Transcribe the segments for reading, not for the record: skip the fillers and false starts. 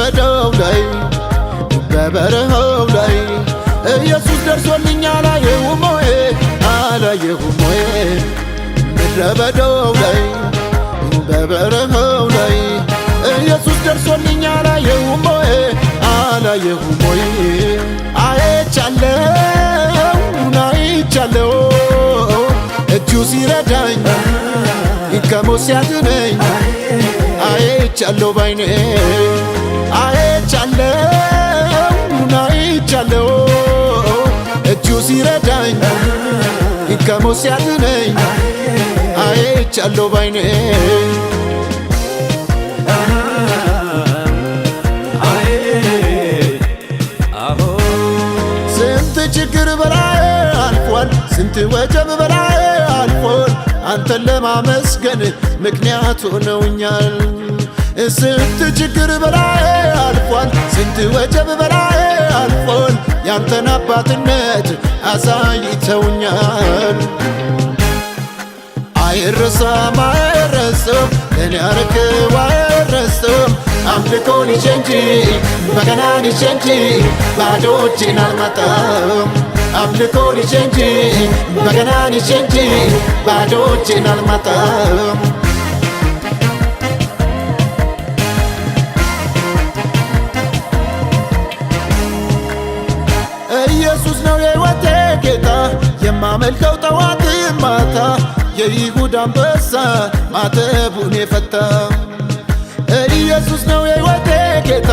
በዳው ላይ በበረሃው ላይ ኢየሱስ ደርሶልኛል አላየሁም ወይ አላየሁም ወይ ምድረ በዳው ላይ በበረሃው ላይ ኢየሱስ ደርሶልኛል አላየሁም ወይ አላየሁም ወይ አይቻለው እጁ ሲረዳኝ ከሞት ሲያድነኝ አይቻለው ባይኔ አይቻለው እጁ ሲረዳኝ ከሞት ሲያድነኝ አይቻለው ባይኔ ስንት ችግር በላይ አልፏል ስንት ወጀብ በላይ አልፏል አንተን ለማመስገን ምክንያት ሆነውኛል ስንት ችግር በላይ አልፏል ስንት ወጀብ በላይ አልፏል ያንተን አባትነት አሳይተውኛል አይረሳም ለኔ ያረከው አይረሳም አምልኮን ይዤ እንጂ በገናን ይዤ እንጂ ባዶ እጄን አልመጣም አምልኮን ይዤ እንጂ በገናን ይዤ እንጂ ባዶ እጄን አልመጣም ኢየሱስ ነው የሕይወቴ ጌታ የማመልከው ጠዋት ማታ የይሁዳ አንበሳ ማተቡን የፈታ ኢየሱስ ነው የሕይወቴ ጌታ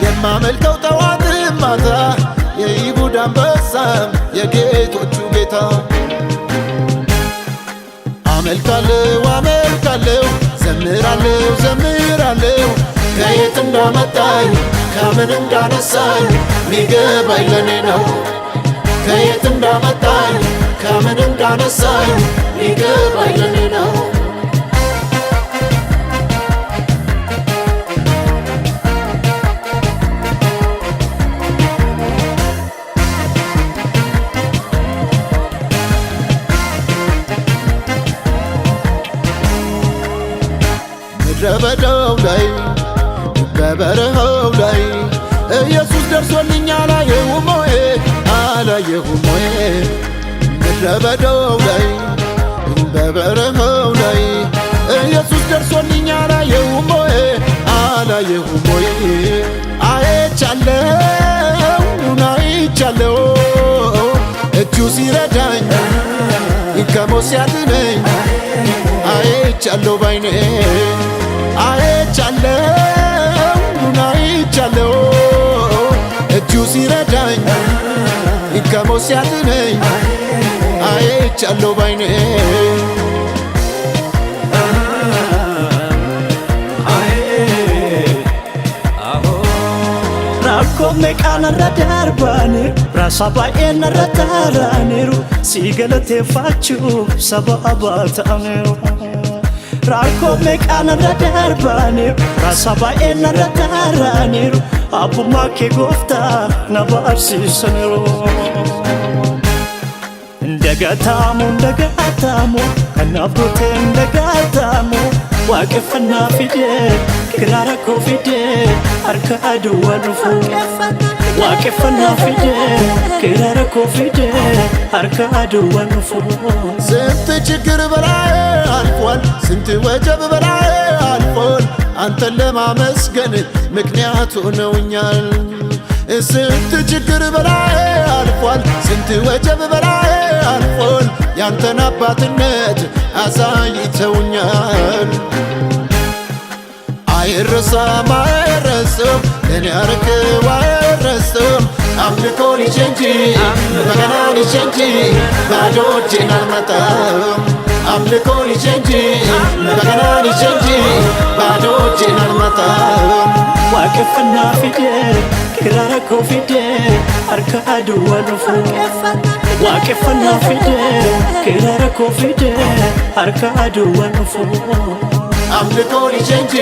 የማመልከው ጠዋት ማታ የይሁዳ አንበሳ የጌቶቹ ጌታ አመልካለሁ ዘምራለሁ ከየት እንዳመጣኝ ከምን እንዳነሳኝ ሚገባኝ ለኔ ነው ከየት እንዳመጣኝ ከምን እንዳነሳኝ ሚገባኝ ለኔ ነው ምድረ በዳው ላይ በበረሃው ላይ ኢየሱስ ደርሶልኛል አላየሁም ወይ ምድረ በዳው ላይ በበረሃው ላይ ኢየሱስ ደርሶልኛል አላየሁም ወይ አይቻለው እጁ ሲረዳኝ ከሞት ሲያድነኝ አይቻለው ባይኔ አይቻለው እጁ ሲረዳኝ ከሞት ሲያድነኝ አይቻለው ባይኔ Rakkoomme qaanarra darbaniiru rasa baay'eenarra taaraniiru si galateeffachuuf saba abaataniiru Rakkoomme qaanarra darbaniiru rasa baay'eenarra taaraniiru abbummaa kee gooftaa na barsiisaniiru Ndagatamu kanaaf goote ndagatamu waaqeffannaa fidee kiraara koo fidee harka aduwwaan dhufu waaqeffannaa fidee kiraara koo fidee harka aduwwaan dhufu ስንት ችግር በላይ አልፏል ስንት ወጀብ በላይ አልፏል አንተን ለማመስገን ምክንያት ሆነውኛል ስንት ችግር በላይ አልፏል ስንት ወጀብ በላይ አልፏል ያንተን አባትነት አሳይተውኛል አይረሳም ለኔ ያረከው አይረሳም አምልኮን ይዤ እንጂ በገናን ይዤ እንጂ ባዶ እጄን አልመጣም አምልኮን ይዤ እንጂ በገናን ይዤ እንጂ ባዶ እጄን አልመጣም waaqeffannaa fidee kiraara koo fidee harka aduwwaan dhufu waaqeffannaa fidee kiraara koo fidee harka aduwwaan dhufu አምልኮን ይዤ እንጂ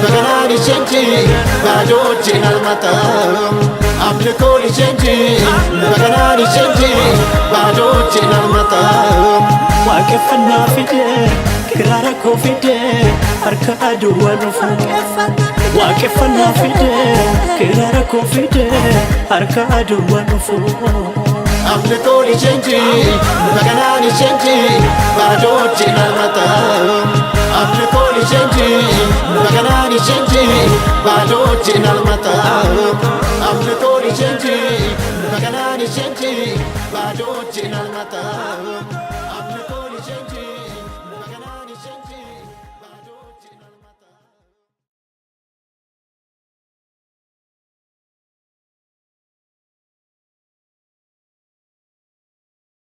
በገናን ይዤ እንጂ ባዶ እጄን አልመጣም አምልኮን ይዤ እንጂ በገናን ይዤ እንጂ ባዶ እጄን አልመጣም waaqeffannaa fide kiraara koo fide harka aduwwaa dhufu waaqeffannaa fide kiraara koo fide harka aduwwaa dhufu Amne koni change maganani change bado chinalmata Amne koni change maganani change bado chinalmata Amne koni change maganani change bado chinalmata